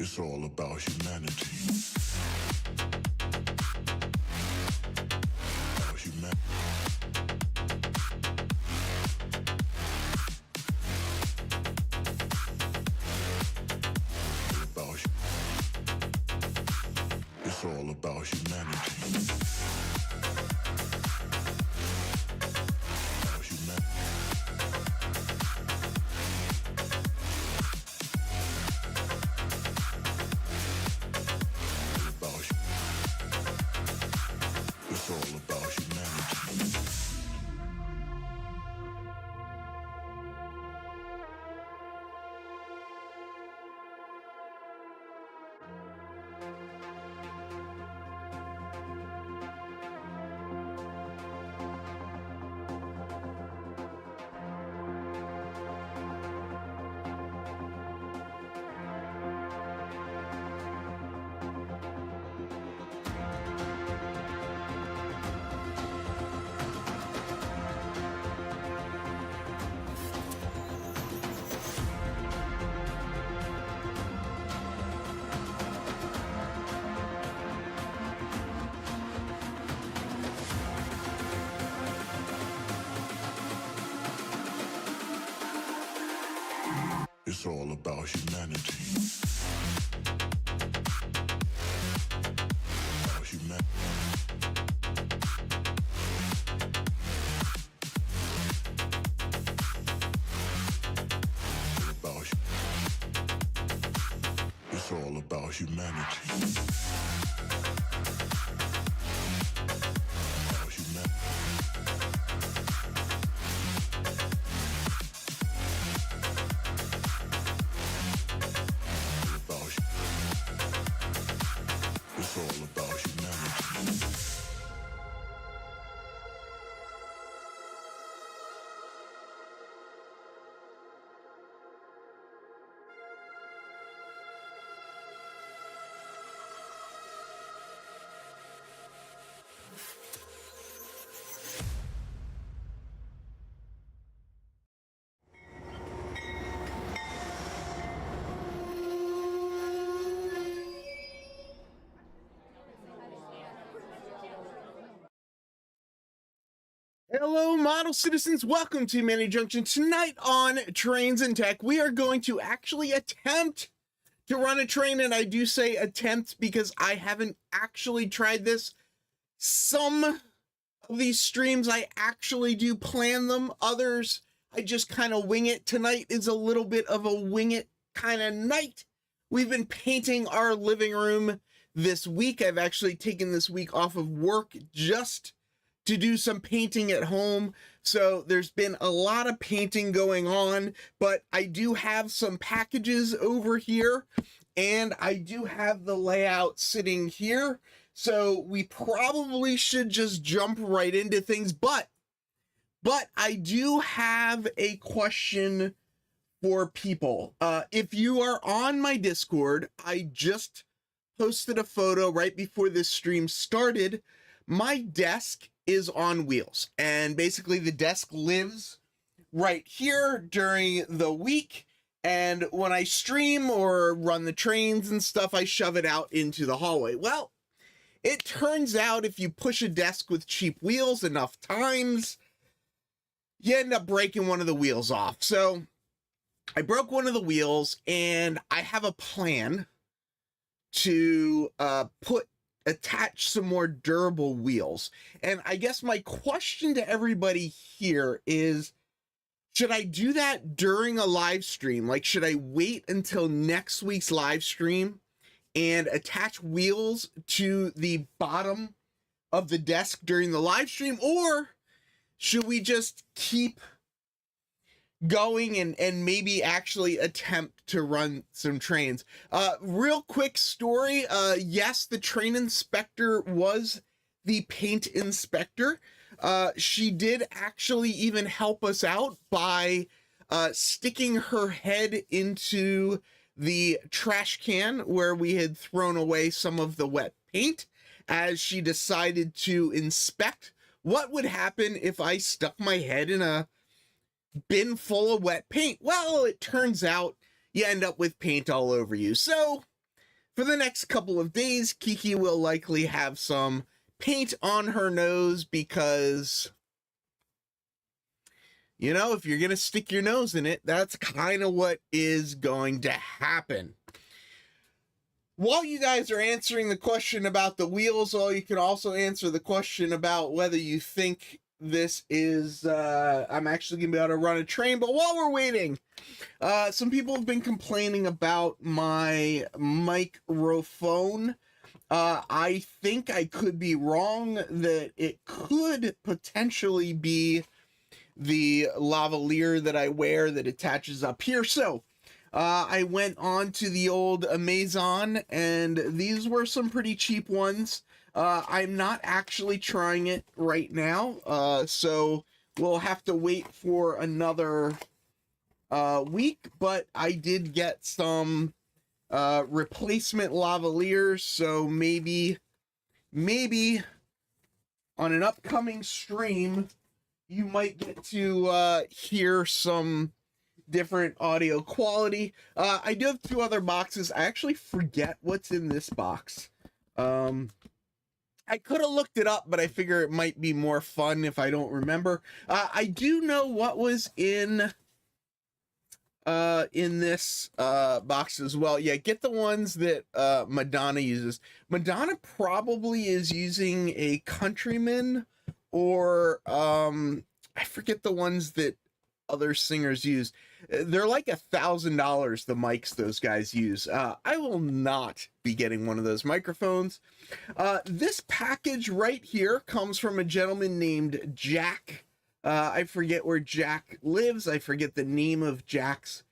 It's all about humanity. About humanity. It's all about humanity. About humanity. It's all about humanity. It's all about humanity. About humanity. It's all about humanity. About humanity. It's all about humanity. Hello, model citizens. Welcome to Junction. Tonight on Trains and Tech, we are going to actually attempt to run a train, and I do say attempt because I haven't actually tried this. Some of these streams, I actually do plan them. Others, I just kind of wing it. Tonight is a little bit of a wing it kind of night. We've been painting our living room this week. I've actually taken this week off of work just to do some painting at home. So there's been a lot of painting going on, but I do have some packages over here and I do have the layout sitting here. So we probably should just jump right into things, but I do have a question for people. If you are on my Discord, I just posted a photo right before this stream started. My desk is on wheels, and basically the desk lives right here during the week, and when I stream or run the trains and stuff, I shove it out into the hallway. Well, it turns out if you push a desk with cheap wheels enough times, you end up breaking one of the wheels off. So I broke one of the wheels, and I have a plan to attach some more durable wheels. And I guess my question to everybody here is, should I do that during a live stream? Like, should I wait until next week's live stream and attach wheels to the bottom of the desk during the live stream? Or should we just keep going and maybe actually attempt to run some trains? Real quick story. Yes, the train inspector was the paint inspector. She did actually even help us out by sticking her head into the trash can where we had thrown away some of the wet paint, as she decided to inspect what would happen if I stuck my head in a bin full of wet paint. Well, it turns out you end up with paint all over you. So for the next couple of days, Kiki will likely have some paint on her nose because, you know, if you're going to stick your nose in it, that's kind of what is going to happen. While you guys are answering the question about the wheels, you can also answer the question about whether you think this is, I'm actually going to be able to run a train. But while we're waiting, some people have been complaining about my microphone. I think I could be wrong that it could potentially be the lavalier that I wear that attaches up here. So I went on to the old Amazon, and these were some pretty cheap ones. I'm not actually trying it right now, so we'll have to wait for another week, but I did get some replacement lavaliers, so maybe on an upcoming stream you might get to hear some different audio quality. I do have two other boxes. I actually forget what's in this box. I could have looked it up, but I figure it might be more fun if I don't remember. I do know what was in this box as well. Yeah, get the ones that Madonna uses. Madonna probably is using a Countryman, or I forget the ones that other singers use. They're like $1,000, the mics those guys use. I will not be getting one of those microphones. This package right here comes from a gentleman named Jack. I forget where Jack lives. I forget the name of Jack's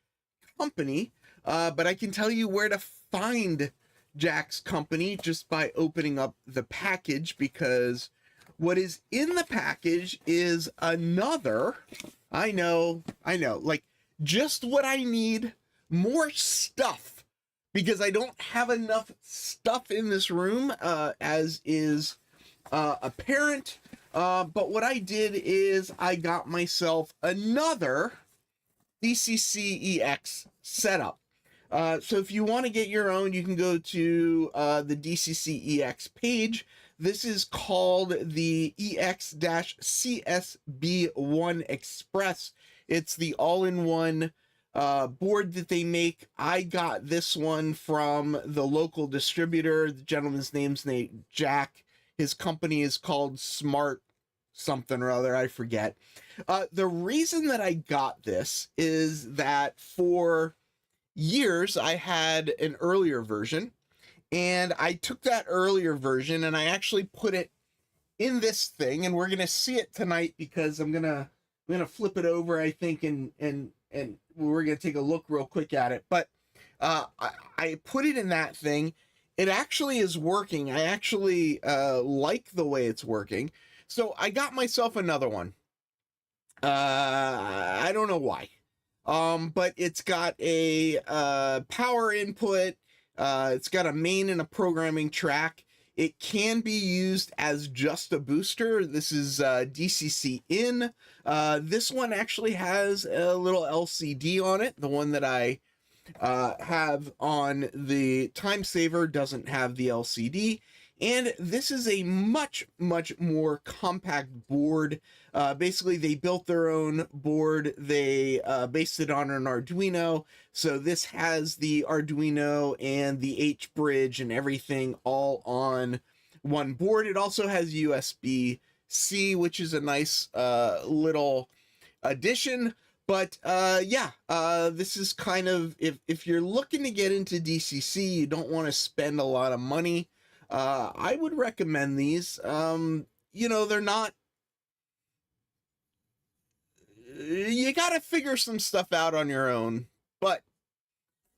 company, but I can tell you where to find Jack's company just by opening up the package, because what is in the package is another, I know, like just what I need, more stuff, because I don't have enough stuff in this room, as is apparent. But what I did is I got myself another DCC-EX setup. So if you want to get your own, you can go to the DCC-EX page. This is called the EX-CSB1 Express. It's the all-in-one board that they make. I got this one from the local distributor. The gentleman's name's Jack. His company is called Smart something or other, I forget. The reason that I got this is that for years I had an earlier version, and I took that earlier version and I actually put it in this thing, and we're gonna see it tonight because I'm gonna flip it over, I think, and we're gonna take a look real quick at it. But I put it in that thing. It actually is working. I actually like the way it's working. So I got myself another one. I don't know why. But it's got a power input. It's got a main and a programming track. It can be used as just a booster. This is DCC in. This one actually has a little LCD on it. The one that I have on the Timesaver doesn't have the LCD. And this is a much more compact board. Basically, they built their own board. They based it on an Arduino. So this has the Arduino and the H-bridge and everything all on one board. It also has USB-C, which is a nice little addition. But this is kind of, if you're looking to get into DCC, you don't want to spend a lot of money, I would recommend these. You know, they're not, you got to figure some stuff out on your own, but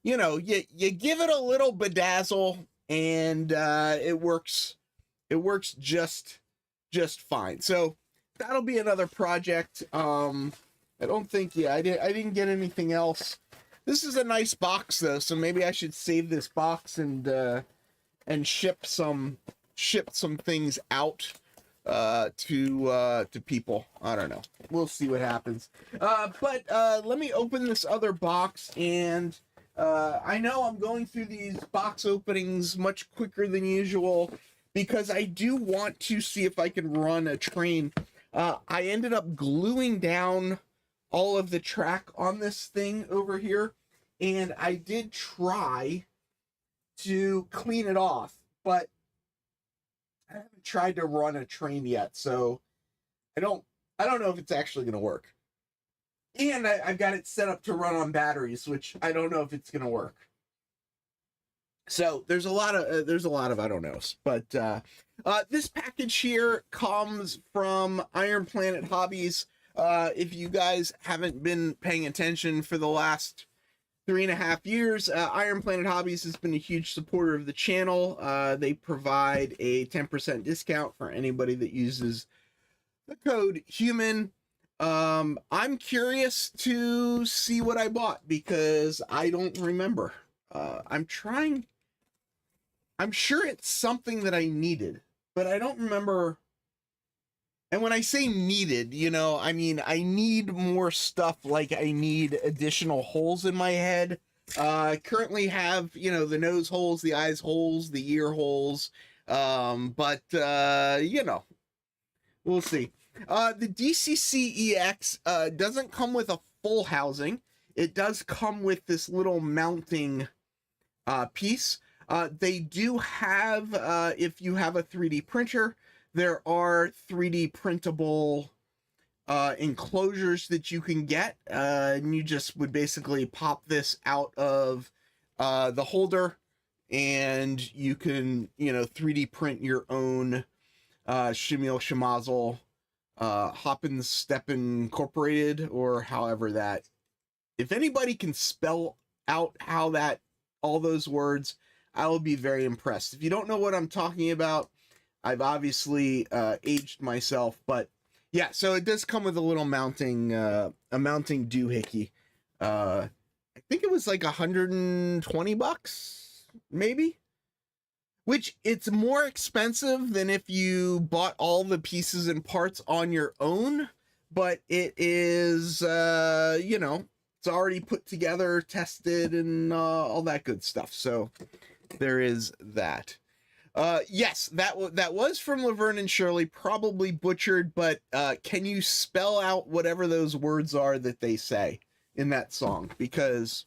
you know, you give it a little bedazzle and it works just fine. So that'll be another project. I don't think, I didn't get anything else. This is a nice box though, so maybe I should save this box and ship some things out to people. I don't know. We'll see what happens. But let me open this other box and I know I'm going through these box openings much quicker than usual because I do want to see if I can run a train. I ended up gluing down all of the track on this thing over here, and I did try to clean it off, but I haven't tried to run a train yet, so I don't know if it's actually going to work. And I've got it set up to run on batteries, which I don't know if it's going to work. So there's a lot of I don't knows. But this package here comes from Iron Planet Hobbies. If you guys haven't been paying attention for the last 3.5 years, Iron Planet Hobbies has been a huge supporter of the channel. They provide a 10% discount for anybody that uses the code HUMAN. I'm curious to see what I bought because I don't remember. I'm sure it's something that I needed, but I don't remember. And when I say needed, you know, I mean, I need more stuff, like I need additional holes in my head. I currently have, you know, the nose holes, the eyes holes, the ear holes. But you know, we'll see. The DCC-EX doesn't come with a full housing. It does come with this little mounting piece. They do have, if you have a 3D printer, there are 3D printable enclosures that you can get. And you just would basically pop this out of the holder, and you can, you know, 3D print your own Shimil Shemazel Hoppin' Steppin' Incorporated, or however that. If anybody can spell out how that, all those words, I will be very impressed. If you don't know what I'm talking about, I've obviously aged myself, but yeah, so it does come with a little mounting, a mounting doohickey. I think it was like $120, maybe? Which, it's more expensive than if you bought all the pieces and parts on your own, but it is, you know, it's already put together, tested, and all that good stuff. So there is that. Yes, that was from Laverne and Shirley, probably butchered, but can you spell out whatever those words are that they say in that song? Because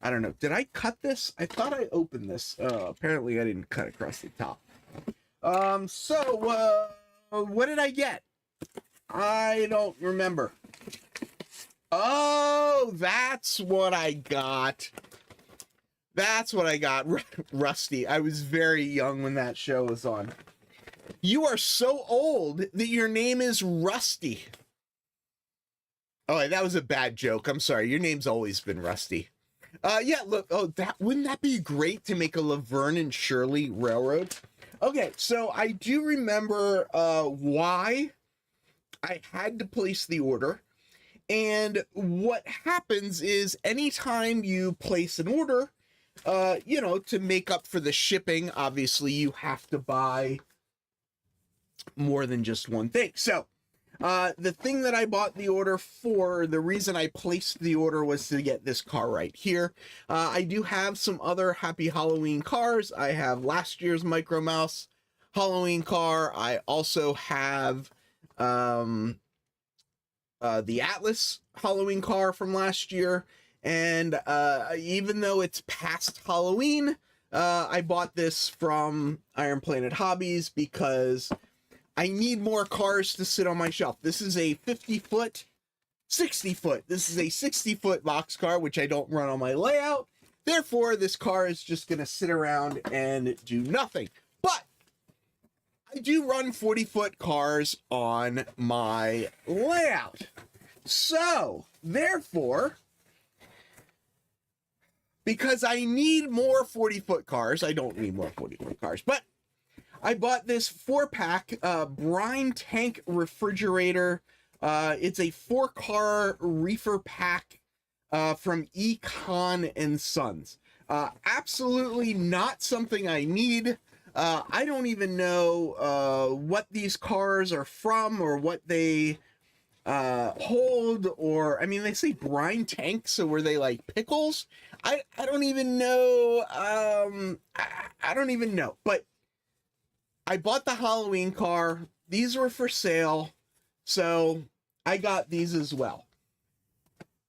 I don't know. Did I cut this? I thought I opened this. Apparently I didn't cut across the top. So what did I get? I don't remember. Oh, that's what I got. That's what I got. Rusty. I was very young when that show was on. You are so old that your name is Rusty. Oh, that was a bad joke. I'm sorry. Your name's always been Rusty. Yeah, look, oh, wouldn't that be great to make a Laverne and Shirley railroad? Okay, so I do remember why I had to place the order. And what happens is anytime you place an order, you know, to make up for the shipping, obviously you have to buy more than just one thing. So the thing that I bought the order for, the reason I placed the order was to get this car right here. I do have some other Happy Halloween cars. I have last year's Micro Mouse Halloween car. I also have the Atlas Halloween car from last year. And even though it's past Halloween, I bought this from Iron Planet Hobbies because I need more cars to sit on my shelf. This is a 50-foot, 60-foot. This is a 60-foot boxcar, which I don't run on my layout. Therefore, this car is just going to sit around and do nothing. But I do run 40-foot cars on my layout. So, therefore, because I need more 40-foot cars, I don't need more 40-foot cars, but I bought this 4-pack brine tank refrigerator. It's a 4-car reefer pack from Econ and Sons. Absolutely not something I need. I don't even know what these cars are from or what they hold, or I mean, they say brine tanks, so were they like pickles? I don't even know. I don't even know. But I bought the Halloween car. These were for sale, so I got these as well.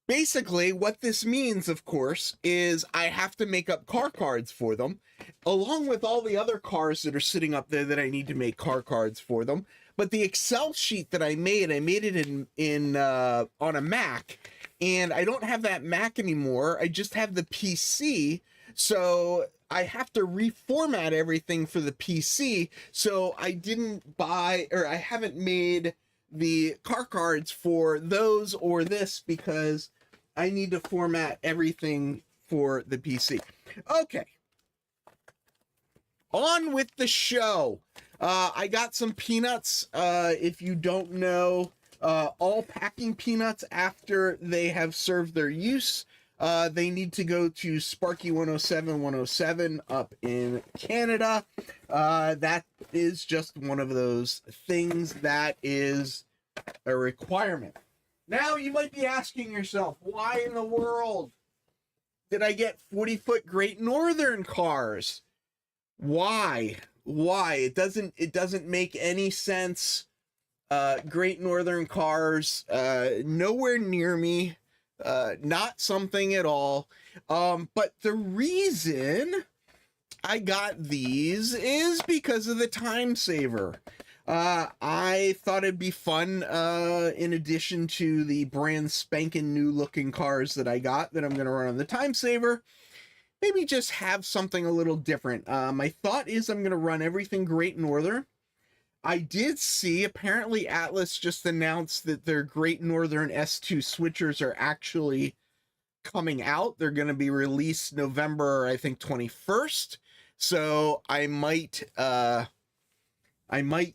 Basically, what this means, of course, is I have to make up car cards for them, along with all the other cars that are sitting up there that I need to make car cards for them. But the Excel sheet that I made it in on a Mac, and I don't have that Mac anymore. I just have the PC, so I have to reformat everything for the PC. So I didn't buy, or I haven't made the car cards for those or this because I need to format everything for the PC. Okay. On with the show. I got some peanuts. If you don't know, all packing peanuts, after they have served their use, they need to go to Sparky 107 up in Canada. That is just one of those things that is a requirement. Now you might be asking yourself, why in the world did I get 40-foot Great Northern cars? Why? It doesn't make any sense. Great Northern cars, nowhere near me, not something at all. But the reason I got these is because of the Timesaver. I thought it'd be fun, in addition to the brand spanking new looking cars that I got that I'm going to run on the Timesaver, maybe just have something a little different. My thought is I'm going to run everything Great Northern. I did see, apparently Atlas just announced that their Great Northern S2 switchers are actually coming out. They're going to be released November, I think, 21st. So I might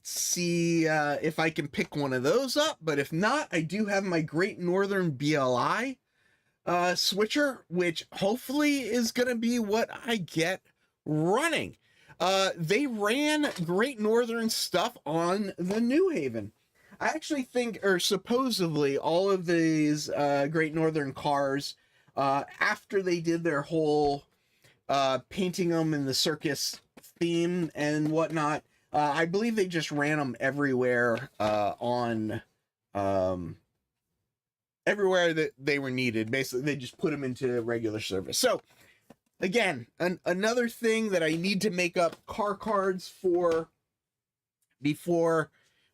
see if I can pick one of those up, but if not, I do have my Great Northern BLI switcher, which hopefully is going to be what I get running. They ran Great Northern stuff on the New Haven. I actually think, or supposedly, all of these Great Northern cars, after they did their whole painting them in the circus theme and whatnot, I believe they just ran them everywhere everywhere that they were needed. Basically, they just put them into regular service. So, again, another thing that I need to make up car cards for before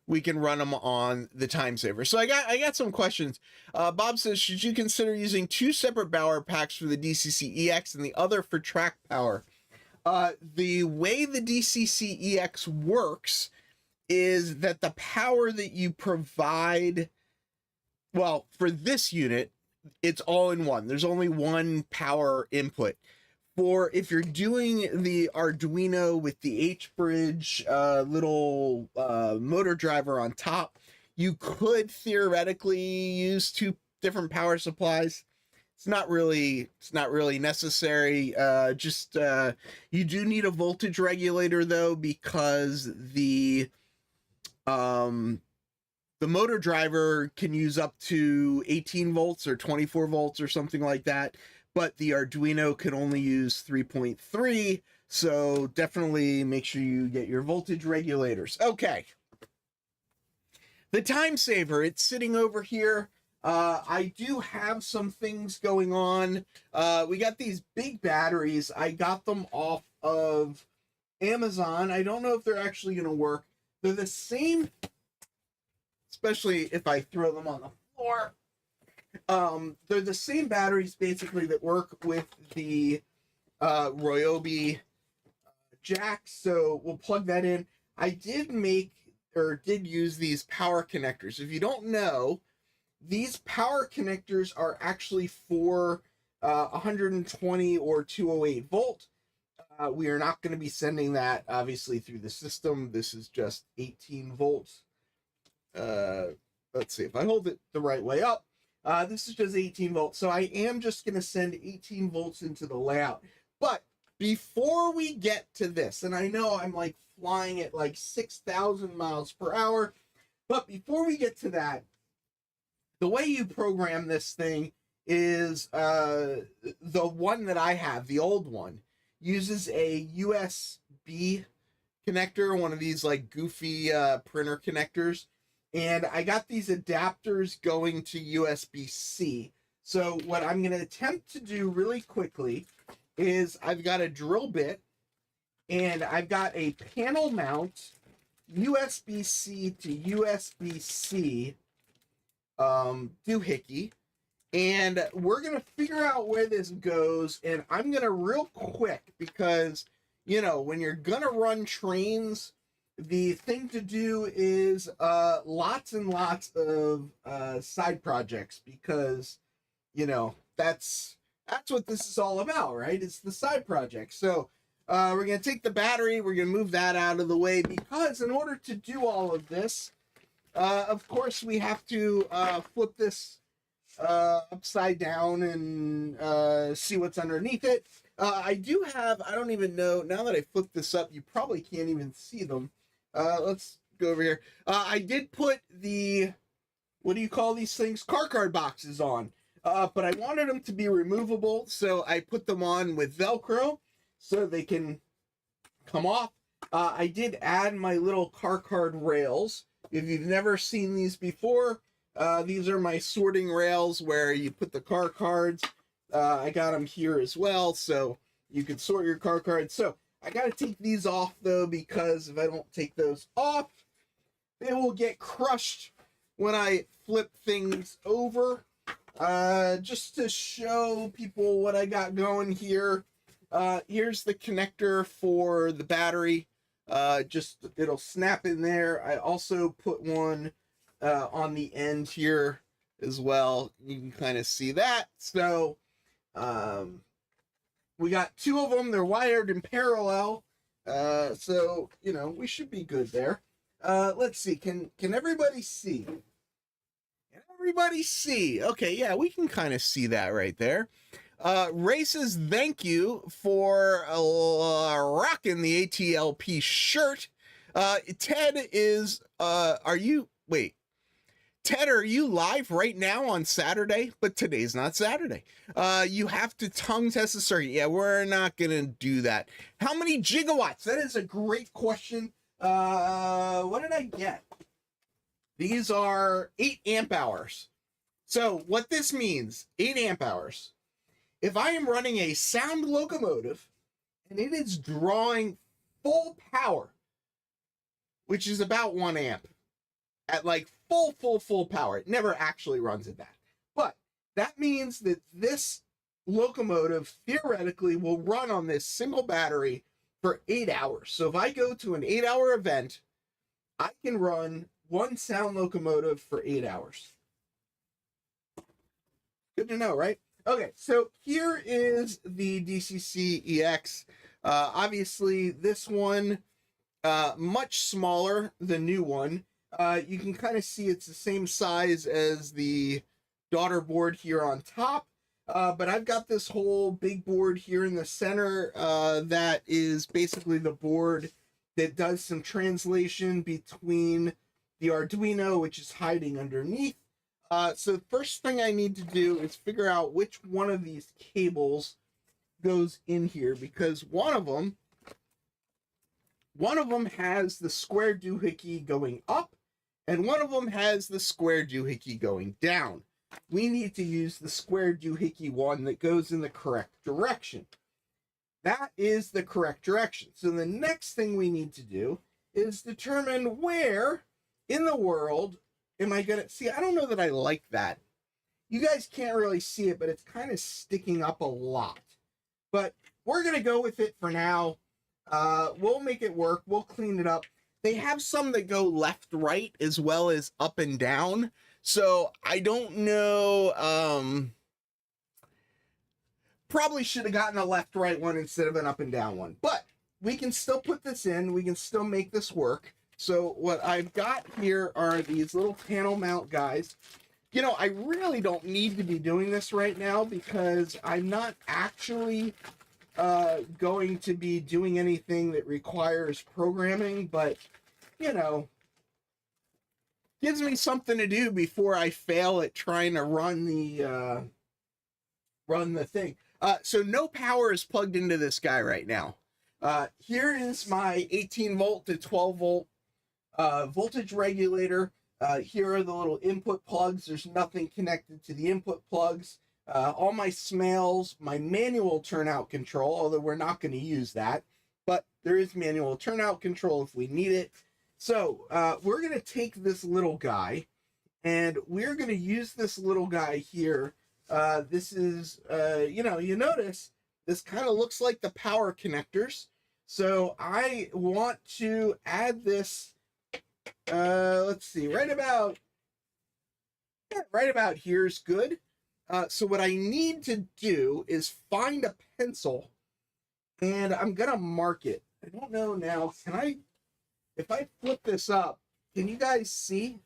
we can run them on the Timesaver. So I got some questions. Bob says, should you consider using two separate power packs for the DCC EX and the other for track power? The way the DCC EX works is that the power that you provide, well, for this unit, it's all in one. There's only one power input. For if you're doing the Arduino with the H-bridge little motor driver on top, you could theoretically use two different power supplies. It's not really necessary. You do need a voltage regulator though, because the motor driver can use up to 18 volts or 24 volts or something like that, but the Arduino can only use 3.3, so definitely make sure you get your voltage regulators. Okay. The Timesaver, it's sitting over here. I do have some things going on. We got these big batteries. I got them off of Amazon. I don't know if they're actually going to work. They're the same, especially if I throw them on the floor. They're the same batteries basically that work with the Ryobi jack, so we'll plug that in. I did use these power connectors. If you don't know, these power connectors are actually for 120 or 208 volt. We are not going to be sending that obviously through the system. This is just 18 volts. Let's see if I hold it the right way up. This is just 18 volts, so I am just going to send 18 volts into the layout. But before we get to this, and I know I'm like flying at like 6,000 miles per hour, but before we get to that, the way you program this thing is the one that I have, the old one, uses a USB connector, one of these like goofy printer connectors. And I got these adapters going to USB-C. So what I'm going to attempt to do really quickly is I've got a drill bit and I've got a panel mount USB-C to USB-C doohickey. And we're going to figure out where this goes. And I'm going to real quick because, you know, when you're going to run trains, the thing to do is lots and lots of side projects because, you know, that's what this is all about, right? It's the side project. So we're going to take the battery. We're going to move that out of the way because in order to do all of this, of course, we have to flip this upside down and see what's underneath it. I do have, I don't even know, now that I flip this up, you probably can't even see them. Let's go over here. I did put the, what do you call these things? Car card boxes on. But I wanted them to be removable, so I put them on with Velcro so they can come off. I did add my little car card rails. If you've never seen these before, these are my sorting rails where you put the car cards. I got them here as well, so you can sort your car cards. So I got to take these off, though, because if I don't take those off, they will get crushed when I flip things over. Just to show people what I got going here, here's the connector for the battery. Just it'll snap in there. I also put one on the end here as well. You can kind of see that. So we got two of them. They're wired in parallel. So, you know, we should be good there. Let's see. Can everybody see? Can everybody see? Okay, yeah, we can kind of see that right there. Races, thank you for rocking the ATLP shirt. Ted is, Ted, are you live right now on Saturday? But today's not Saturday. You have to tongue test the circuit. Yeah, we're not going to do that. How many gigawatts? That is a great question. What did I get? These are 8 amp hours. So what this means, 8 amp hours. If I am running a sound locomotive and it is drawing full power, which is about 1 amp, at like full power. It never actually runs at that. But that means that this locomotive theoretically will run on this single battery for 8 hours. So if I go to an 8-hour event, I can run one sound locomotive for 8 hours. Good to know, right? Okay, so here is the DCC EX. Obviously, this one, much smaller, the new one. You can kind of see it's the same size as the daughter board here on top. But I've got this whole big board here in the center that is basically the board that does some translation between the Arduino, which is hiding underneath. So the first thing I need to do is figure out which one of these cables goes in here, because one of them has the square doohickey going up, and one of them has the square doohickey going down. We need to use the square doohickey one that goes in the correct direction. That is the correct direction. So the next thing we need to do is determine where in the world am I gonna see. I don't know that I like that. You guys can't really see it, but it's kind of sticking up a lot. But we're gonna go with it for now. We'll make it work. We'll clean it up. They have some that go left, right, as well as up and down. So I don't know. Probably should have gotten a left, right one instead of an up and down one. But we can still put this in. We can still make this work. So what I've got here are these little panel mount guys. You know, I really don't need to be doing this right now because I'm not actually going to be doing anything that requires programming, but you know, gives me something to do before I fail at trying to run the thing. So no power is plugged into this guy right now. Here is my 18 volt to 12 volt voltage regulator. Here are the little input plugs. There's nothing connected to the input plugs. All my smells, my manual turnout control, although we're not going to use that, but there is manual turnout control if we need it. So we're going to take this little guy, and we're going to use this little guy here. This is, you notice this kind of looks like the power connectors. So I want to add this, let's see, right about here is good. So what I need to do is find a pencil, and I'm going to mark it. I don't know now, if I flip this up, can you guys see?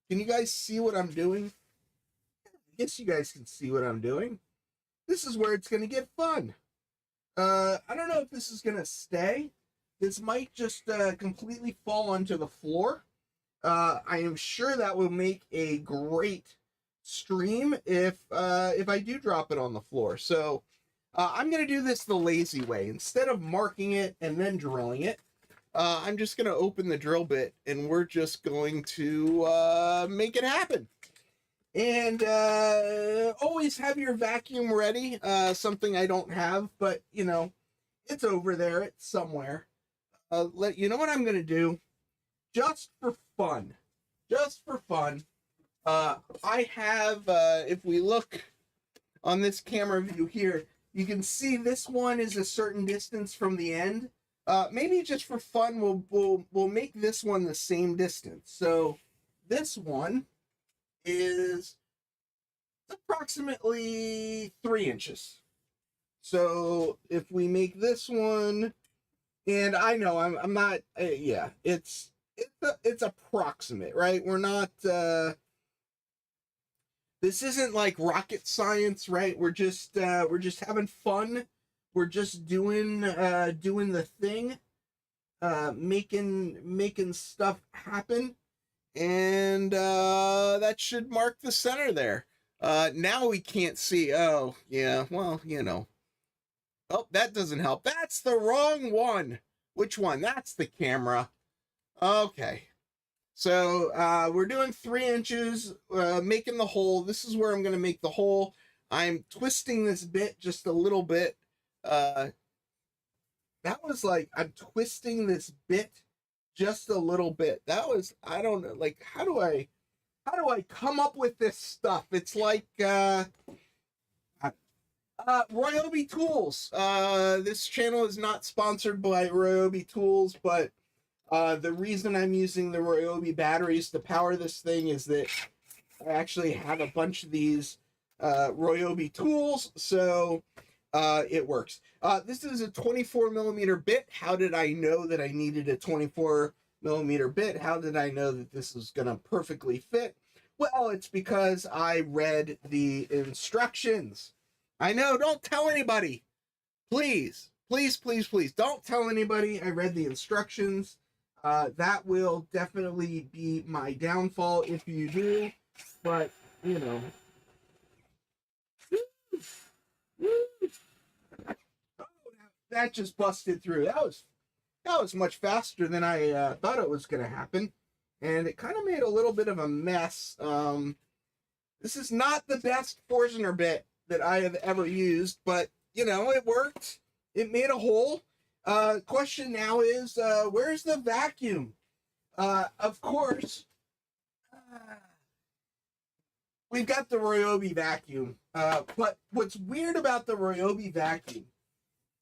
Can you guys see what I'm doing? I guess you guys can see what I'm doing. This is where it's going to get fun. I don't know if this is going to stay. This might just completely fall onto the floor. I am sure that will make a great stream if I do drop it on the floor. So I'm going to do this the lazy way. Instead of marking it and then drilling it, I'm just going to open the drill bit, and we're just going to make it happen. And always have your vacuum ready. Something I don't have, but it's over there. It's somewhere. You know what I'm going to do? Just for fun. I have, if we look on this camera view here, you can see this one is a certain distance from the end. Maybe just for fun, we'll make this one the same distance. So this one is approximately 3 inches. So if we make this one, and I know I'm not, yeah, it's approximate, right? We're not, this isn't like rocket science, right? We're just having fun. We're just doing the thing, making stuff happen, and that should mark the center there. Now we can't see. Oh, yeah. Well, Oh, that doesn't help. That's the wrong one. Which one? That's the camera. Okay. So we're doing 3 inches, making the hole. This is where I'm going to make the hole. I'm twisting this bit just a little bit. That was like, I'm twisting this bit just a little bit. That was, I don't know, like, how do I come up with this stuff? It's like, Ryobi Tools. This channel is not sponsored by Ryobi Tools, but the reason I'm using the Ryobi batteries to power this thing is that I actually have a bunch of these Ryobi tools, so it works. This is a 24 millimeter bit. How did I know that I needed a 24 millimeter bit? How did I know that this was going to perfectly fit? Well, it's because I read the instructions. I know, don't tell anybody. Please, please, please, please, don't tell anybody I read the instructions. That will definitely be my downfall if you do, but, that just busted through. That was much faster than I thought it was going to happen, and it kind of made a little bit of a mess. This is not the best Forstner bit that I have ever used, but it worked. It made a hole. Question now is, where's the vacuum? Of course, we've got the Ryobi vacuum. But what's weird about the Ryobi vacuum,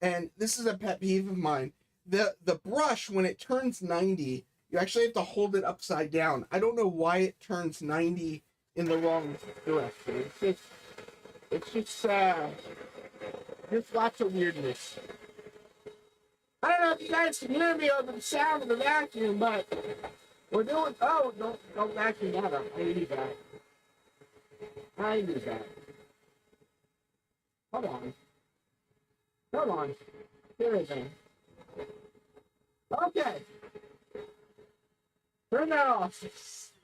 and this is a pet peeve of mine, the brush, when it turns 90, you actually have to hold it upside down. I don't know why it turns 90 in the wrong direction. It's just lots of weirdness. I don't know if you guys can hear me over the sound of the vacuum, but we're doing, don't vacuum that up. I need that. Hold on. Here it is. Okay. Turn that off.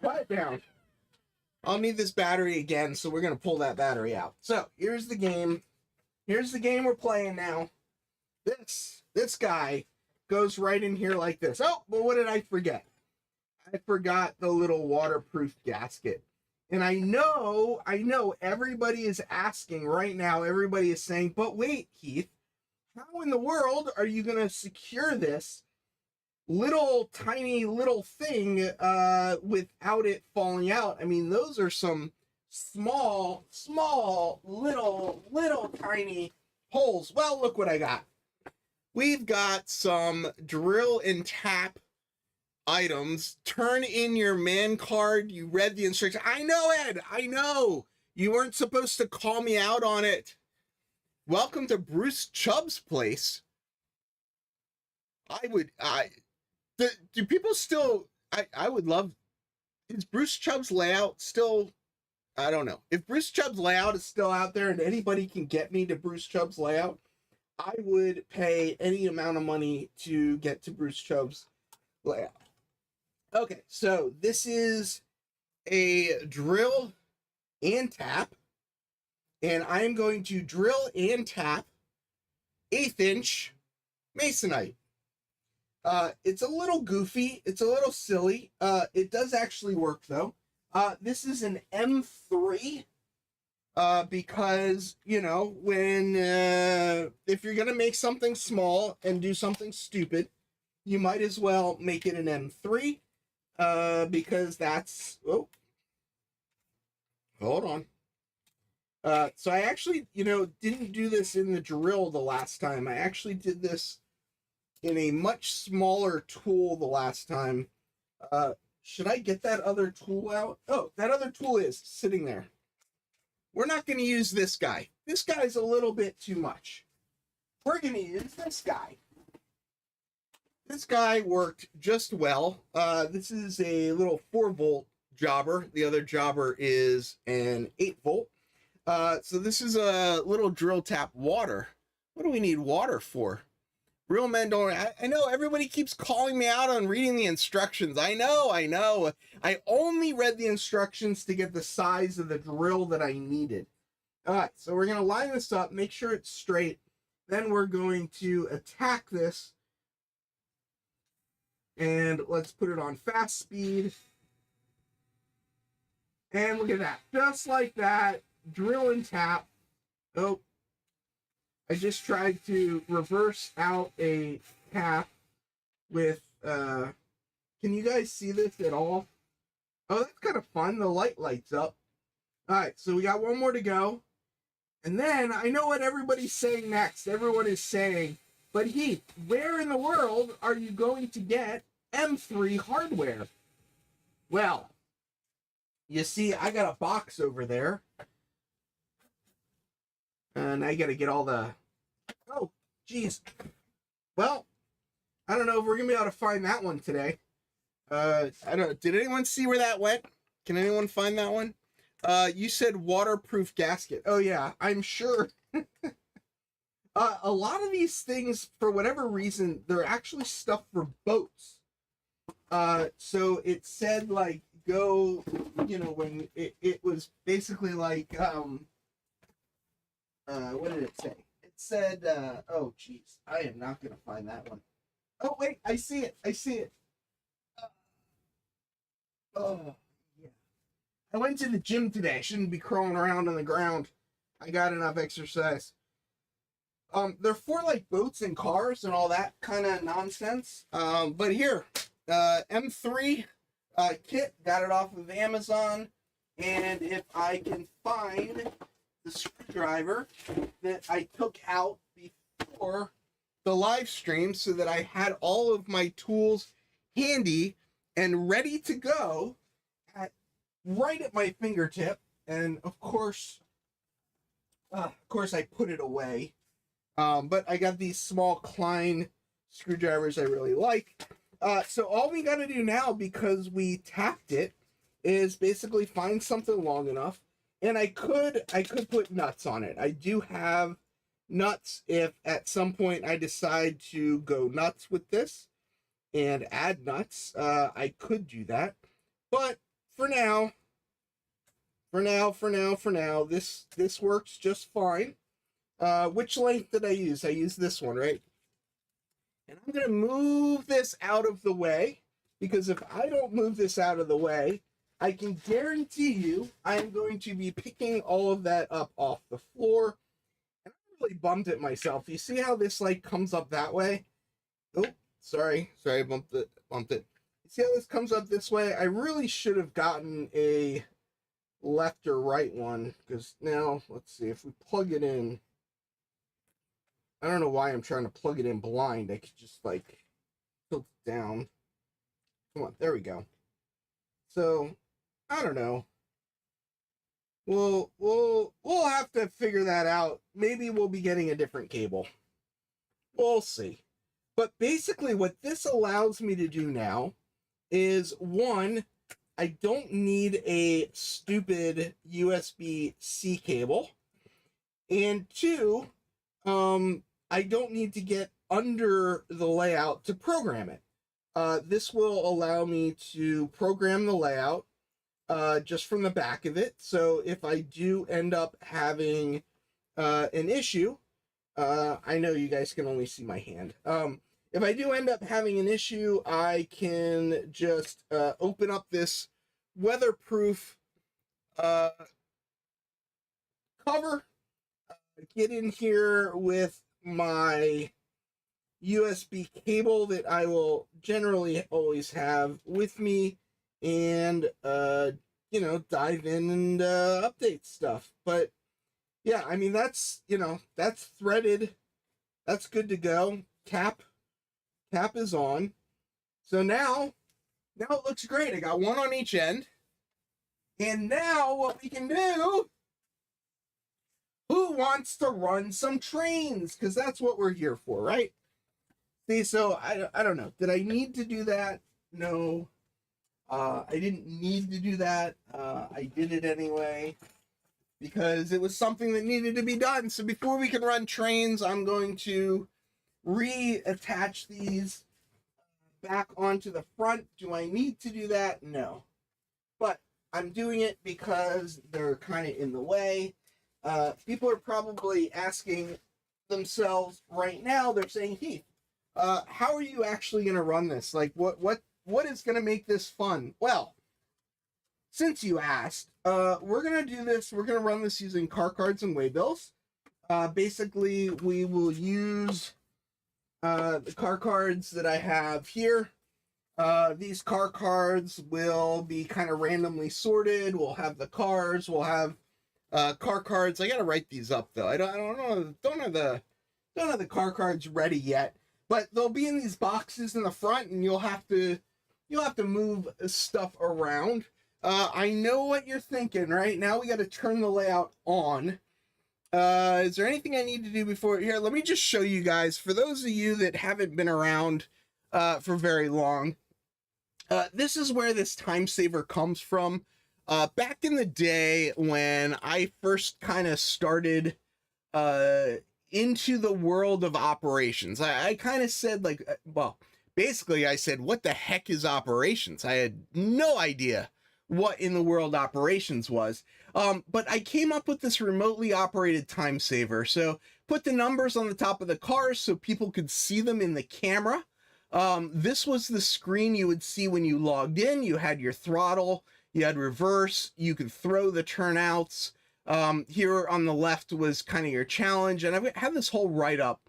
Cut it down. I'll need this battery again, so we're going to pull that battery out. So, here's the game. Here's the game we're playing now. This guy goes right in here like this. Oh, but what did I forget? I forgot the little waterproof gasket. And I know everybody is asking right now, everybody is saying, but wait, Keith, how in the world are you going to secure this tiny little thing without it falling out? I mean, those are some small, little tiny holes. Well, look what I got. We've got some drill and tap items. Turn in your man card. You read the instructions. I know, Ed. I know. You weren't supposed to call me out on it. Welcome to Bruce Chubb's place. Do people still, I would love, is Bruce Chubb's layout still, I don't know. If Bruce Chubb's layout is still out there and anybody can get me to Bruce Chubb's layout, I would pay any amount of money to get to Bruce Chubb's layout. Okay, so this is a drill and tap, and I am going to drill and tap 1/8 inch masonite. It's a little goofy, it's a little silly. It does actually work though. This is an M3. Because, you know, when, if you're going to make something small and do something stupid, you might as well make it an M3, because that's, oh, hold on. So I actually, didn't do this in the drill the last time. I actually did this in a much smaller tool the last time. Should I get that other tool out? Oh, that other tool is sitting there. We're not going to use this guy. This guy's a little bit too much. We're going to use this guy. This guy worked just well. This is a little 4-volt jobber. The other jobber is an 8-volt. So this is a little drill tap water. What do we need water for? Real men don't. I know everybody keeps calling me out on reading the instructions. I know. I only read the instructions to get the size of the drill that I needed. All right, so we're going to line this up, make sure it's straight. Then we're going to attack this. And let's put it on fast speed. And look at that. Just like that. Drill and tap. Oh. I just tried to reverse out a tap with, can you guys see this at all? Oh, that's kind of fun. The light lights up. All right, so we got one more to go. And then I know what everybody's saying next. Everyone is saying, but Heath, where in the world are you going to get M3 hardware? Well, you see, I got a box over there. And I got to get all the... Oh, geez. Well, I don't know if we're going to be able to find that one today. I don't know. Did anyone see where that went? Can anyone find that one? You said waterproof gasket. Oh, yeah, I'm sure. A lot of these things, for whatever reason, they're actually stuff for boats. So it said, like, go, when it was basically like, what did it say? It said, oh, geez, I am not going to find that one. Oh, wait, I see it. Oh, yeah. I went to the gym today. I shouldn't be crawling around on the ground. I got enough exercise. They're for, like, boats and cars and all that kind of nonsense. But here, M3 kit, got it off of Amazon. And if I can find the screwdriver that I took out before the live stream so that I had all of my tools handy and ready to go right at my fingertip. And of course I put it away. But I got these small Klein screwdrivers I really like. So all we got to do now, because we tapped it, is basically find something long enough. And I could put nuts on it. I do have nuts if at some point I decide to go nuts with this. and add nuts, I could do that. But for now, this works just fine. Which length did I use? I used this one, right? And I'm going to move this out of the way, because if I don't move this out of the way, I can guarantee you I'm going to be picking all of that up off the floor. And I'm really bummed at myself. You see how this like comes up that way? Oh, sorry, I bumped it. You see how this comes up this way? I really should have gotten a left or right one, because now, let's see, if we plug it in, I don't know why I'm trying to plug it in blind. I could just like tilt it down. Come on, there we go. So, I don't know. We'll have to figure that out. Maybe we'll be getting a different cable. We'll see. But basically what this allows me to do now is, one, I don't need a stupid USB-C cable. And two, I don't need to get under the layout to program it. This will allow me to program the layout just from the back of it. So if I do end up having an issue, I know you guys can only see my hand. If I do end up having an issue, I can just open up this weatherproof cover, get in here with my USB cable that I will generally always have with me, and you know, dive in and update stuff. But yeah, I mean, that's, you know, that's threaded, that's good to go. Cap is on. So now it looks great. I got one on each end. And now what we can do, who wants to run some trains? Because that's what we're here for, right? See, so I don't know. Did I need to do that? No. I didn't need to do that. I did it anyway, because it was something that needed to be done. So before we can run trains, I'm going to reattach these back onto the front. Do I need to do that? No. But I'm doing it because they're kind of in the way. People are probably asking themselves right now, they're saying, Heath, how are you actually going to run this? Like, what is going to make this fun? Well, since you asked, we're going to do this. We're going to run this using car cards and waybills. Basically, we will use the car cards that I have here. These car cards will be kind of randomly sorted. We'll have the cars. We'll have car cards. I gotta write these up though. I don't have the car cards ready yet. But they'll be in these boxes in the front, and you'll have to move stuff around. I know what you're thinking, right? Now we got to turn the layout on. Is there anything I need to do before? Here, let me just show you guys. For those of you that haven't been around for very long, this is where this Timesaver comes from. Back in the day when I first kind of started into the world of operations, I kind of said, like, well, basically I said, what the heck is operations? I had no idea what in the world operations was. But I came up with this remotely operated Timesaver. So put the numbers on the top of the cars so people could see them in the camera. This was the screen you would see when you logged in. You had your throttle, you had reverse, you could throw the turnouts. Here on the left was kind of your challenge, and I have this whole write-up.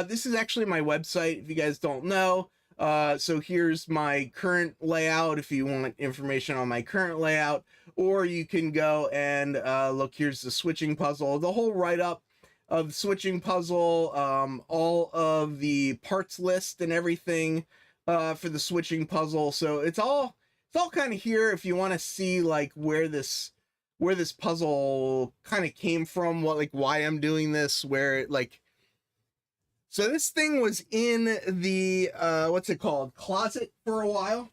This is actually my website, if you guys don't know. So here's my current layout, if you want information on my current layout, or you can go and look, here's the switching puzzle, the whole write-up of the switching puzzle, all of the parts list and everything for the switching puzzle. So it's all kind of here if you want to see like where this puzzle kind of came from, why I'm doing this, so this thing was in the what's it called, closet for a while,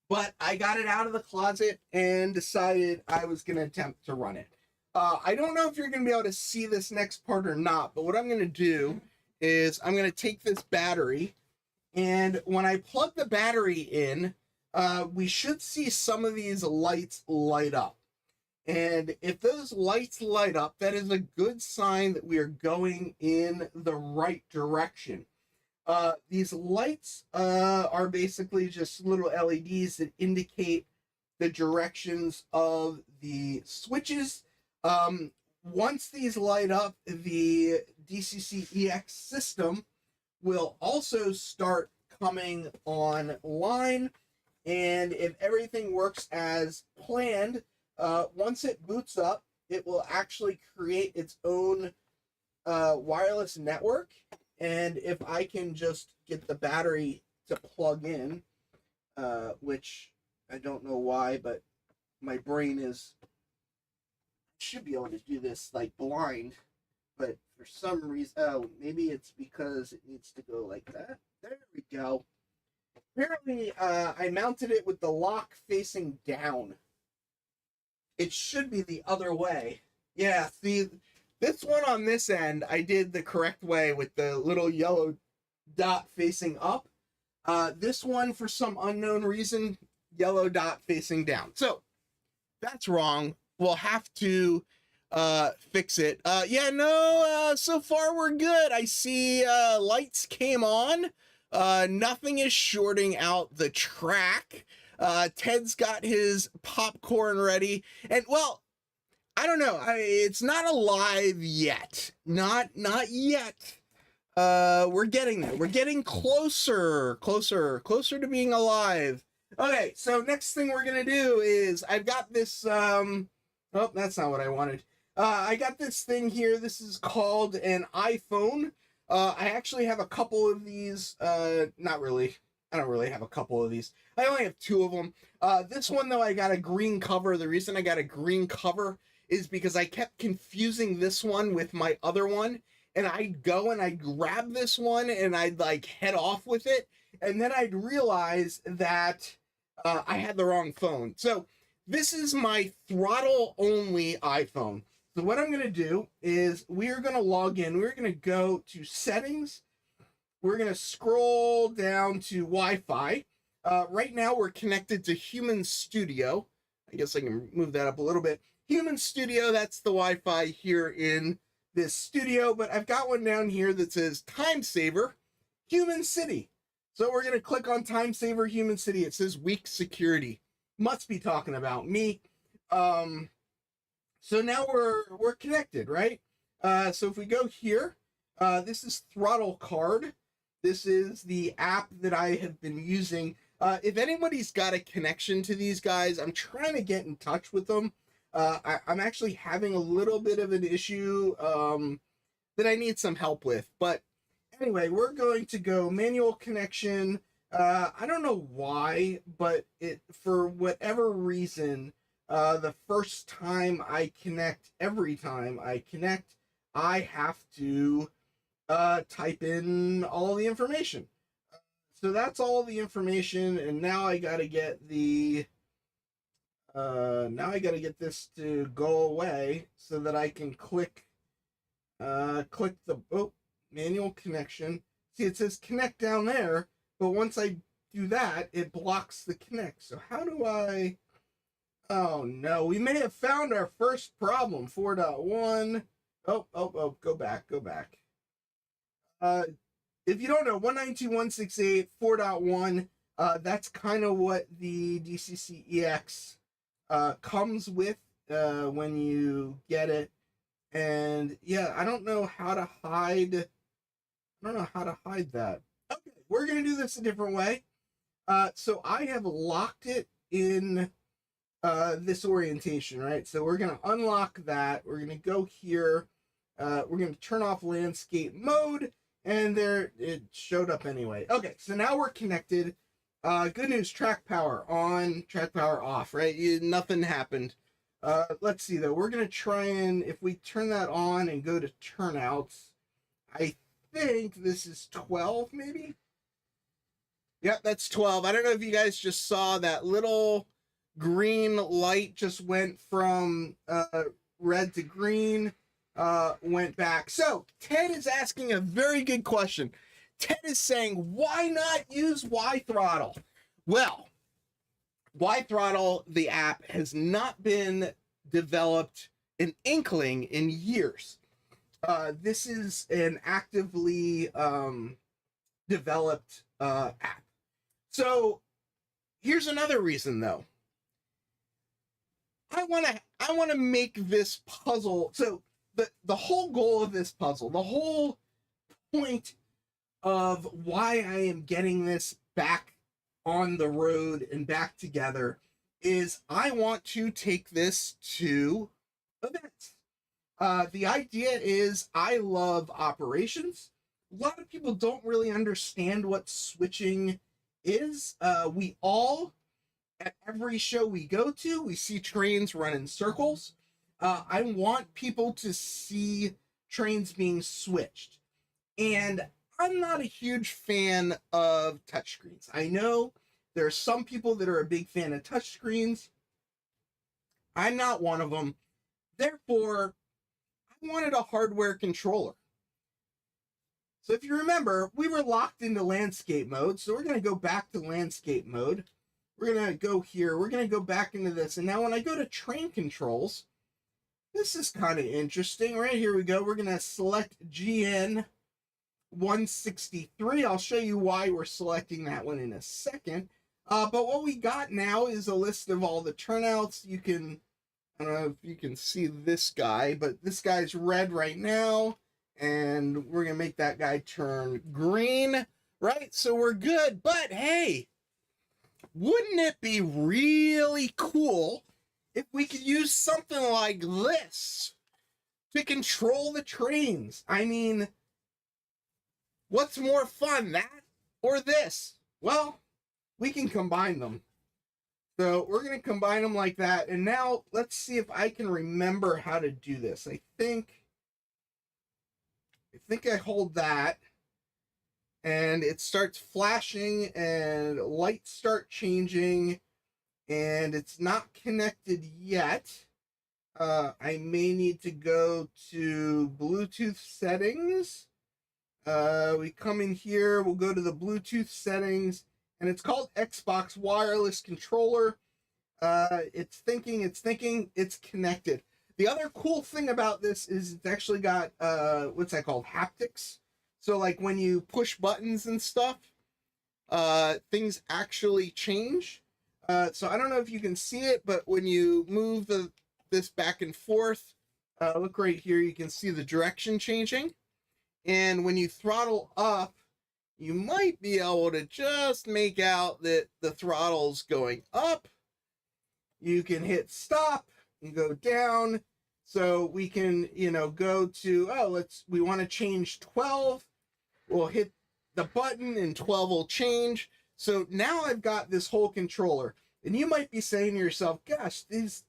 but I got it out of the closet and decided I was going to attempt to run it. I don't know if you're going to be able to see this next part or not, but what I'm going to do is I'm going to take this battery And when I plug the battery in, we should see some of these lights light up. And if those lights light up, that is a good sign that we are going in the right direction. These lights are basically just little LEDs that indicate the directions of the switches. Once these light up, the DCCEX system will also start coming online. And if everything works as planned, once it boots up, it will actually create its own wireless network. And if I can just get the battery to plug in, which I don't know why, but my brain should be able to do this like blind, but for some reason, oh, maybe it's because it needs to go like that. There we go. Apparently, I mounted it with the lock facing down. It should be the other way. Yeah, see, this one on this end, I did the correct way with the little yellow dot facing up. This one, for some unknown reason, yellow dot facing down. So, that's wrong. We'll have to fix it. Yeah, no, so far we're good. I see lights came on. Nothing is shorting out the track. Ted's got his popcorn ready. And, well, I don't know. It's not alive yet. Not yet. We're getting there. We're getting closer to being alive. Okay, so next thing we're gonna do is I've got this, oh, that's not what I wanted. I got this thing here. This is called an iPhone. I actually have a couple of these. Not really. I don't really have a couple of these. I only have two of them. This one, though, I got a green cover. The reason I got a green cover is because I kept confusing this one with my other one. And I'd go and I'd grab this one and I'd like head off with it. And then I'd realize that I had the wrong phone. So this is my throttle only iPhone. So what I'm going to do is we're going to log in. We're going to go to settings. We're going to scroll down to Wi-Fi. Right now we're connected to Human Studio. I guess I can move that up a little bit. Human Studio, that's the Wi-Fi here in this studio, but I've got one down here that says Timesaver Human City. So we're going to click on Timesaver Human City. It says weak security. Must be talking about me. So now we're connected, right? So if we go here, this is Throttle Card. This is the app that I have been using. If anybody's got a connection to these guys, I'm trying to get in touch with them. I'm actually having a little bit of an issue that I need some help with. But anyway, we're going to go manual connection. I don't know why, but for whatever reason, the first time I connect, every time I connect, I have to type in all the information. So that's all the information, and now I gotta get the now I gotta get this to go away so that I can click the manual connection. See, it says connect down there, but once I do that, it blocks the connect. So how do I? Oh no, we may have found our first problem. 4.1. Oh, go back. If you don't know, 192.168 4.1, that's kind of what the DCCEX comes with when you get it. And yeah, I don't know how to hide that. Okay, we're gonna do this a different way. So I have locked it in this orientation, right? So we're gonna unlock that. We're gonna go here. We're gonna turn off landscape mode, and there it showed up anyway. Okay, so now we're connected. Good news, track power on, track power off, right? Nothing happened. Let's see though. We're gonna try and, if we turn that on and go to turnouts, I think this is 12 maybe. Yep, that's 12. I don't know if you guys just saw that little green light just went from red to green, went back. So Ted is asking a very good question. Ted is saying, why not use Y throttle? Well, Y throttle, the app, has not been developed an inkling in years. This is an actively developed app. So here's another reason, though. I want to make this puzzle. So the whole goal of this puzzle, the whole point of why I am getting this back on the road and back together is I want to take this to events. The idea is I love operations. A lot of people don't really understand what switching is. We all, at every show we go to, we see trains run in circles. I want people to see trains being switched. And I'm not a huge fan of touchscreens. I know there are some people that are a big fan of touchscreens. I'm not one of them. Therefore, I wanted a hardware controller. So if you remember, we were locked into landscape mode. So we're going to go back to landscape mode. We're going to go here. We're going to go back into this. And now when I go to train controls, this is kind of interesting. Right here we go. We're going to select GN 163. I'll show you why we're selecting that one in a second. But what we got now is a list of all the turnouts. You can, I don't know if you can see this guy, but this guy's red right now. And we're going to make that guy turn green, right? So we're good. But hey, wouldn't it be really cool if we could use something like this to control the trains? I mean, what's more fun, that or this? Well, we can combine them. So we're going to combine them like that. And now let's see if I can remember how to do this. I think I hold that and it starts flashing and lights start changing and it's not connected yet. I may need to go to Bluetooth settings. We come in here, we'll go to the Bluetooth settings and it's called Xbox Wireless Controller. It's thinking, it's connected. The other cool thing about this is it's actually got, what's that called? Haptics. So like when you push buttons and stuff, things actually change. So I don't know if you can see it, but when you move this back and forth, look right here, you can see the direction changing. And when you throttle up, you might be able to just make out that the throttle's going up. You can hit stop and go down. So we can, go to, we want to change 12. We'll hit the button and 12 will change. So now I've got this whole controller. And you might be saying to yourself, gosh, these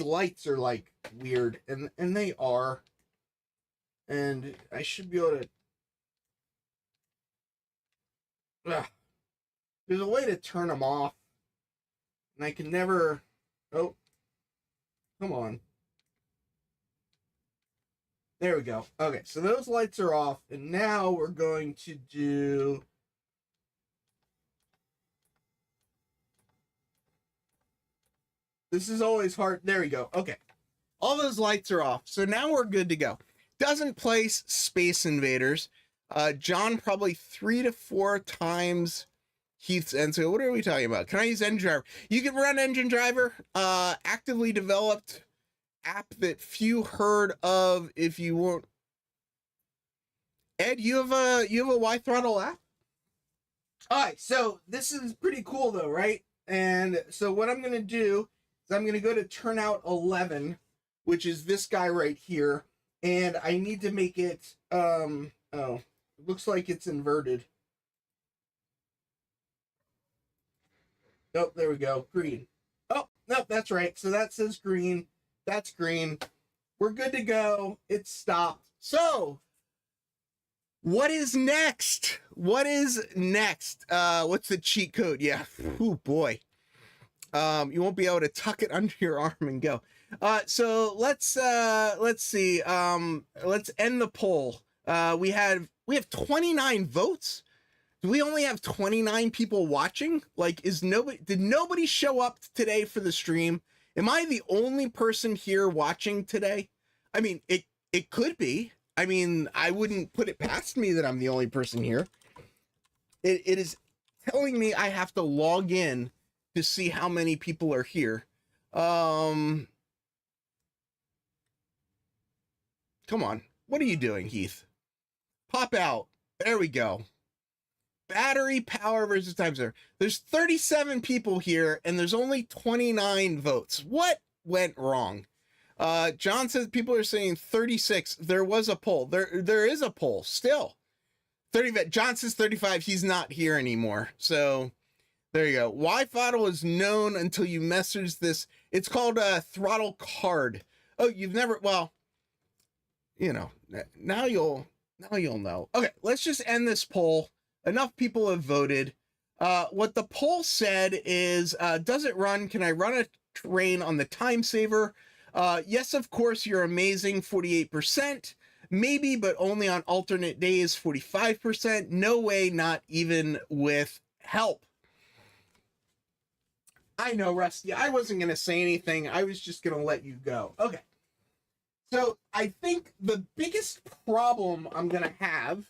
lights are like weird. And they are. And I should be able to, there's a way to turn them off. And I can never, oh, come on. There we go. Okay, so those lights are off, and now we're going to do... This is always hard. There we go. Okay. All those lights are off, so now we're good to go. Doesn't place Space Invaders. John probably 3 to 4 times Heath's end. So what are we talking about? Can I use Engine Driver? You can run Engine Driver. Actively developed app that few heard of. If you won't, Ed, you have a Y throttle app. All right, so this is pretty cool though, right? And so what I'm gonna do is I'm gonna go to turnout 11, which is this guy right here, and I need to make it oh, it looks like it's inverted. Oh, there we go, green. Oh, no, that's right. So that says green. That's green. We're good to go. It's stopped. So, what is next? What is next? What's the cheat code? Yeah. Oh boy. You won't be able to tuck it under your arm and go. So let's see. Let's end the poll. We have 29 votes. Do we only have 29 people watching? Like, did nobody show up today for the stream? Am I the only person here watching today? I mean, it could be. I mean, I wouldn't put it past me that I'm the only person here. It is telling me I have to log in to see how many people are here. Come on. What are you doing, Heath? Pop out. There we go. Battery power versus Timesaver. There's 37 people here and there's only 29 votes. What went wrong? John says people are saying 36. There was a poll. There is a poll still. 30. John says 35. He's not here anymore. So there you go. Why throttle is known until you message this. It's called a throttle card. Oh, you've never, well, you know, now you'll know. Okay, let's just end this poll. Enough people have voted. What the poll said is, does it run? Can I run a train on the Timesaver? Yes, of course, you're amazing, 48%. Maybe, but only on alternate days, 45%. No way, not even with help. I know, Rusty. I wasn't going to say anything. I was just going to let you go. Okay. So I think the biggest problem I'm going to have,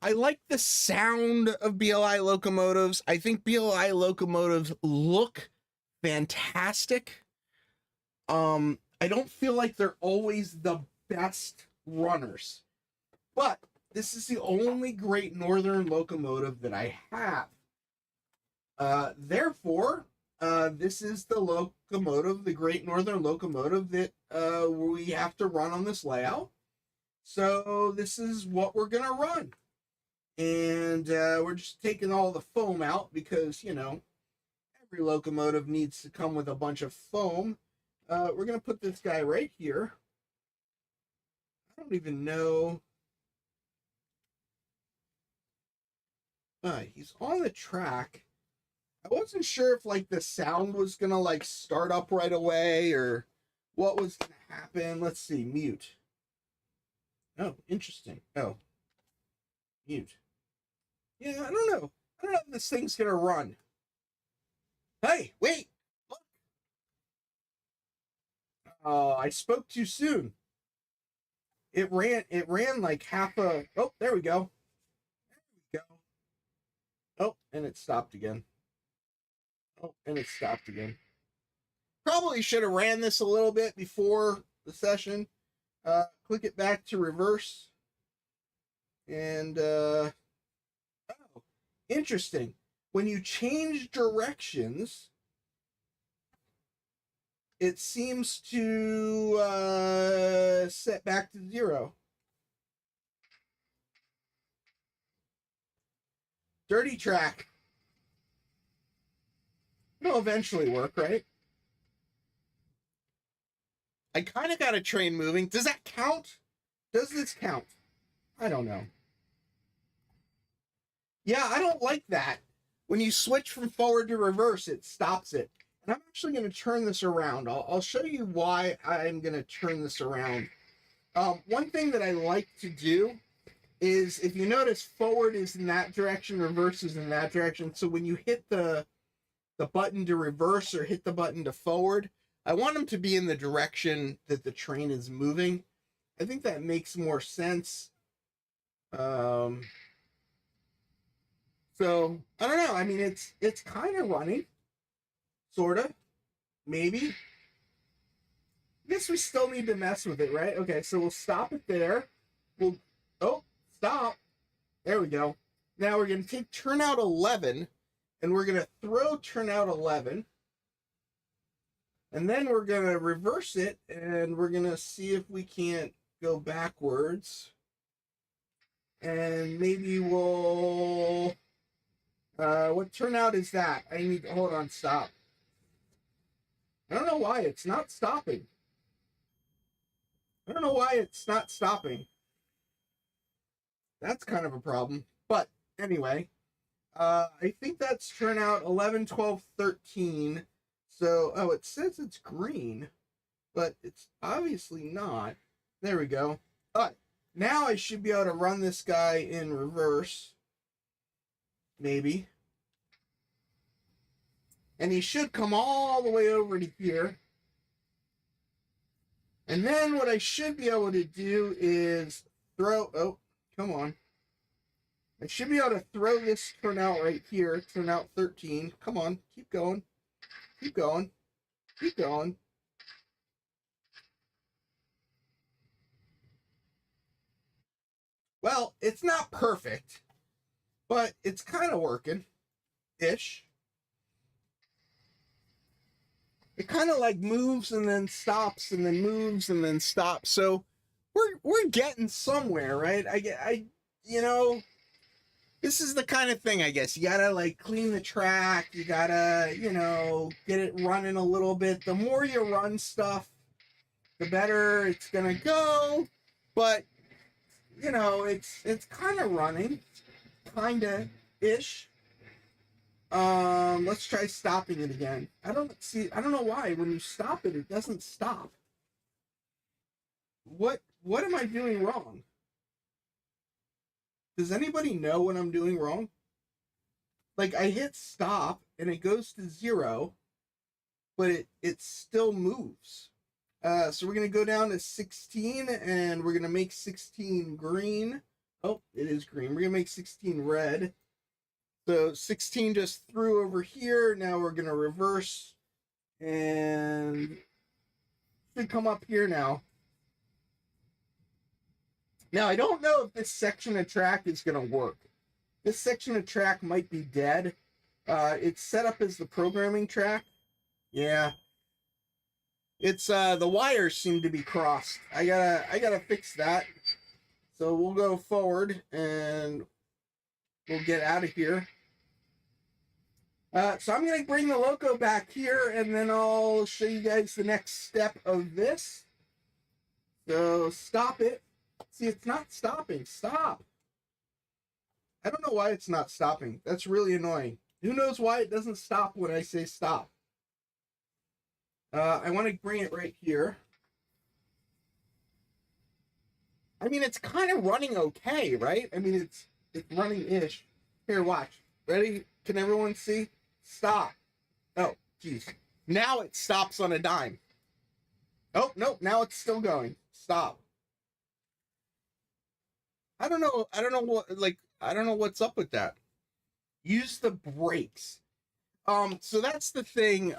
I like the sound of BLI locomotives. I think BLI locomotives look fantastic. I don't feel like they're always the best runners, but this is the only Great Northern locomotive that I have. Therefore, this is the locomotive, the Great Northern locomotive that we have to run on this layout. So this is what we're going to run. And we're just taking all the foam out because, you know, every locomotive needs to come with a bunch of foam. We're going to put this guy right here. I don't even know. He's on the track. I wasn't sure if, like, the sound was going to, like, start up right away or what was going to happen. Let's see. Mute. Oh, interesting. Oh. Mute. Yeah, I don't know. I don't know if this thing's going to run. Hey, wait. Look. Oh, I spoke too soon. It ran like half a... Oh, there we go. There we go. Oh, and it stopped again. Oh, and it stopped again. Probably should have ran this a little bit before the session. Click it back to reverse. And, oh, interesting. When you change directions, it seems to set back to 0. Dirty track. It'll eventually work, right? I kind of got a train moving. Does that count? Does this count? I don't know. Yeah, I don't like that. When you switch from forward to reverse, it stops it. And I'm actually going to turn this around. I'll show you why I'm going to turn this around. One thing that I like to do is, if you notice, forward is in that direction, reverse is in that direction. So when you hit the button to reverse or hit the button to forward, I want them to be in the direction that the train is moving. I think that makes more sense. So I don't know. I mean, it's kind of running, sort of, maybe. I guess we still need to mess with it, right? Okay, so we'll stop it there. Oh, stop. There we go. Now we're going to take turnout 11, and we're going to throw turnout 11. And then we're going to reverse it, and we're going to see if we can't go backwards. And maybe we'll... what turnout is that? I need to... Hold on, stop. I don't know why it's not stopping. I don't know why it's not stopping. That's kind of a problem. But anyway, I think that's turnout 11, 12, 13. So, oh, it says it's green, but it's obviously not. There we go. All right, now I should be able to run this guy in reverse, maybe. And he should come all the way over to here. And then what I should be able to do is throw, oh, come on. I should be able to throw this turnout right here, turnout 13. Come on, keep going, keep going, keep going. Well, it's not perfect, but it's kind of working-ish. It kind of like moves and then stops and then moves and then stops. So we're getting somewhere, right? You know, this is the kind of thing, I guess. You gotta like clean the track. You gotta, you know, get it running a little bit. The more you run stuff, the better it's gonna go. But you know, it's kind of running, kinda ish. Let's try stopping it again. I don't know why when you stop it, it doesn't stop. What am I doing wrong? Does anybody know what I'm doing wrong? Like I hit stop and it goes to 0, but it still moves. So we're gonna go down to 16 and we're gonna make 16 green. Oh, it is green. We're gonna make 16 red. So 16 just threw over here. Now we're going to reverse and should come up here now. Now, I don't know if this section of track is going to work. This section of track might be dead. It's set up as the programming track. Yeah. It's, the wires seem to be crossed. I gotta fix that. So we'll go forward and we'll get out of here. So I'm going to bring the loco back here, and then I'll show you guys the next step of this. So stop it. See, it's not stopping. Stop. I don't know why it's not stopping. That's really annoying. Who knows why it doesn't stop when I say stop? I want to bring it right here. I mean, it's kind of running okay, right? I mean, it's running-ish. Here, watch. Ready? Can everyone see? Stop. Oh, geez. Now it stops on a dime. Oh, no, now it's still going. Stop. I don't know what's up with that. Use the brakes. So that's the thing.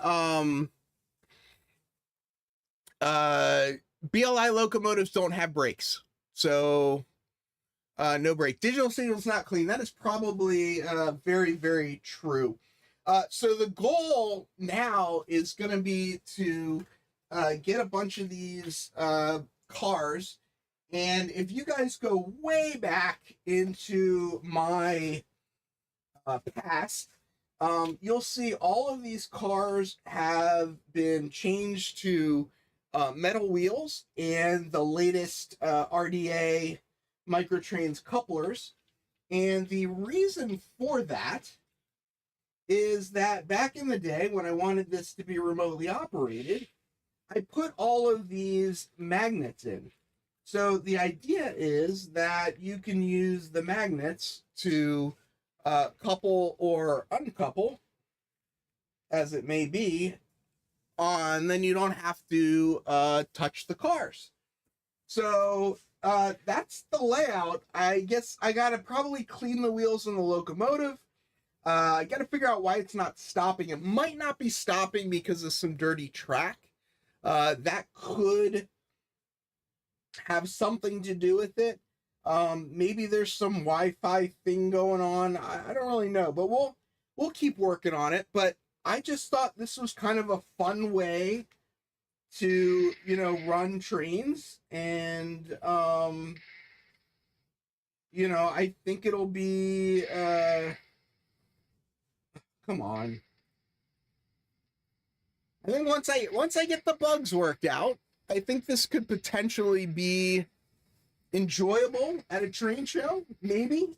BLI locomotives don't have brakes. So, no brake. Digital signal's not clean. That is probably very, very true. So the goal now is going to be to get a bunch of these cars. And if you guys go way back into my past, you'll see all of these cars have been changed to metal wheels and the latest RDA microtrains couplers. And the reason for that is that back in the day when I wanted this to be remotely operated, I put all of these magnets in. So the idea is that you can use the magnets to couple or uncouple, as it may be, and then you don't have to touch the cars. So that's the layout. I guess I gotta probably clean the wheels in the locomotive. I got to figure out why it's not stopping. It might not be stopping because of some dirty track. That could have something to do with it. Maybe there's some Wi-Fi thing going on. I don't really know, but we'll keep working on it. But I just thought this was kind of a fun way to, you know, run trains. And, you know, I think it'll be... Come on. I think once I get the bugs worked out, I think this could potentially be enjoyable at a train show. Maybe,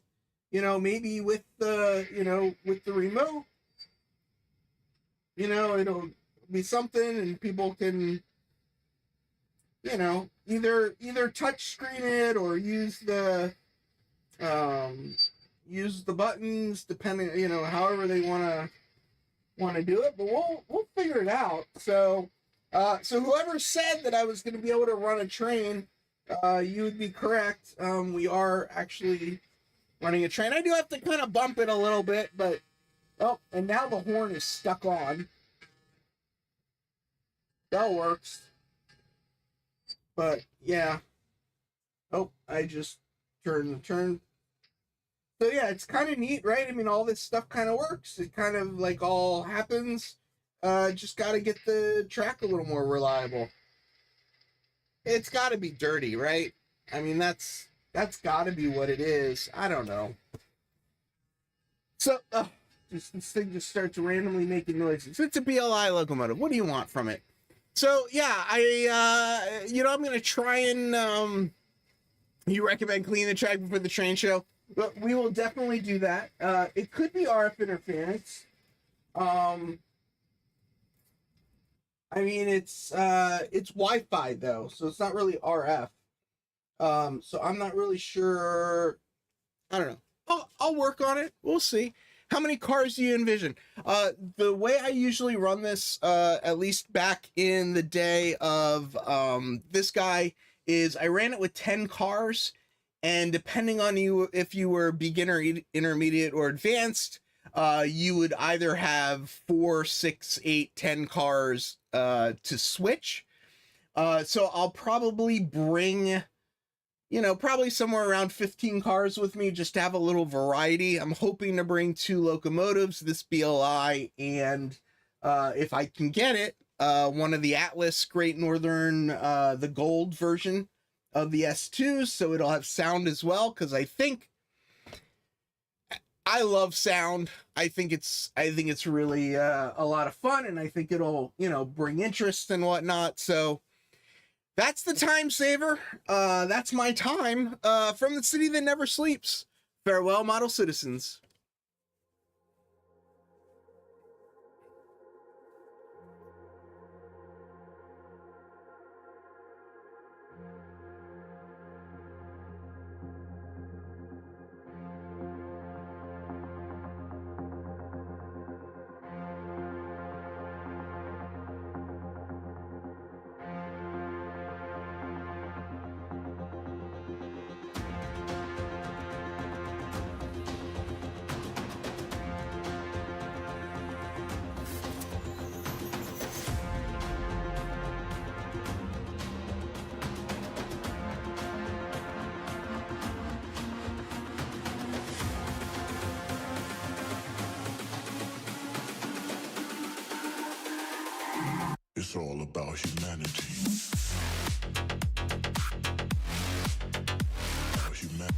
you know, maybe with the, you know, with the remote, you know, it'll be something and people can, you know, either touch screen it or use the buttons, depending, however they want to do it. But we'll figure it out. So whoever said that I was going to be able to run a train, you would be correct. We are actually running a train. I do have to kind of bump it a little bit, but oh, and now the horn is stuck on. That works. But yeah. Oh, I just turned the turn. So yeah, it's kind of neat, right? I mean, all this stuff kind of works. It kind of like all happens. Just got to get the track a little more reliable. It's got to be dirty, right? I mean, that's got to be what it is. I don't know. So, this thing just starts randomly making noises. It's a BLI locomotive. What do you want from it? So yeah, I'm gonna try and you recommend cleaning the track before the train show? But we will definitely do that. It could be RF interference. I mean, it's Wi-Fi though, so it's not really RF. So I'm not really sure. I don't know. I'll work on it. We'll see. How many cars do you envision? The way I usually run this, at least back in the day of this guy, is I ran it with 10 cars, and depending on you, if you were beginner, intermediate, or advanced, you would either have 4, 6, 8, 10 cars to switch. So I'll probably bring, probably somewhere around 15 cars with me just to have a little variety. I'm hoping to bring 2 locomotives, this BLI, and if I can get it, one of the Atlas Great Northern, the gold version of the S2s, so it'll have sound as well, because I love sound. I think it's really a lot of fun, and I think it'll, bring interest and whatnot. So that's the Timesaver. That's my time from the city that never sleeps. Farewell, model citizens. It's all about humanity. About humanity.